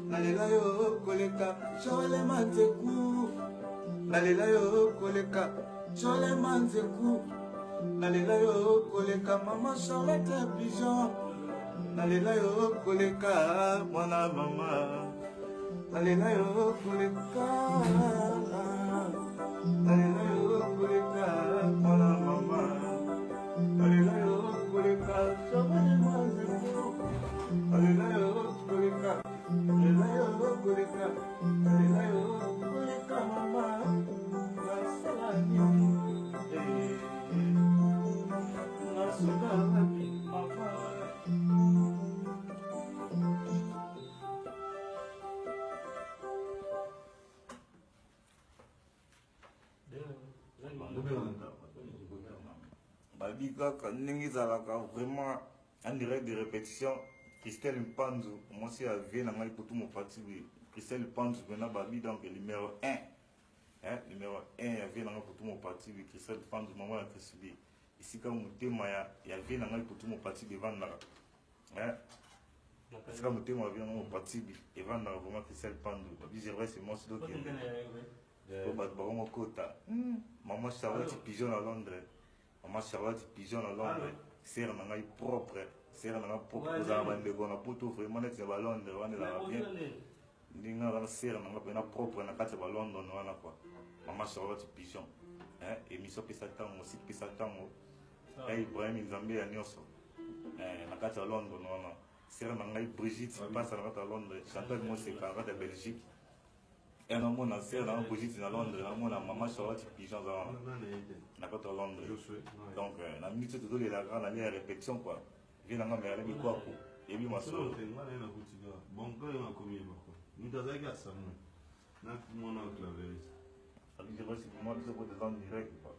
nalela yo koleka chole manzeku nalela yo koleka chole manzeku nalela yo koleka mama Charlotte pigeon nalela yo koleka mwana mama nalela yo koleka nalela yo koleka mwana mama nalela yo koleka chole manzeku nalela yo koleka nalela yo koleka nalela yo koleka mama nasala nini nasala nini mama. Babi kaka ndenge ezalaka vraiment en direct de répétition. Christelle Mpanzu, moi aussi à vie, n'a pour tout mon parti. Christelle Mpanzu, maintenant Babi donc numéro 1. Hein, numéro 1, il y avait pour tout mon parti. Christelle Mpanzu, maman la Christelle. Ici comme mon thème, il y avait pour tout mon parti devant là. Hein, c'est comme mon thème, il y avait mon parti devant là vraiment Christelle Mpanzu. Babi j'ai vrai c'est moi aussi donc. Maman Charlotte Pigeon à Londres. Maman Charlotte Pigeon à Londres. Serre n'a pas propre. Serre n'a pas propre. Vous avez des bonnes poteaux vraiment net à Londres. On est là bien. N'inga serre n'a pas propre. On a quatre à Londres. On a quoi. Maman Charlotte Pigeon. Hein? Émission Pessatam aussi Pessatam. Et Ibrahim Nzambé à Nyoso. On a quatre à Londres. On a serre n'a pas Brigitte. Passe à Londres. Chantal moi c'est Canada de Belgique. Et on a mon serre dans Brigitte à Londres. On a maman Charlotte Pigeon dans la côte à Londres. Donc, la minute de tout les la grande année à répétition quoi. Viens dans ma mère quoi pour. Et puis ma soeur. Bon, quand il m'a commis quoi. Nous t'as gagné ça moi. N'a mon oncle la vérité. Ça veut dire c'est pour moi de se poser en direct quoi.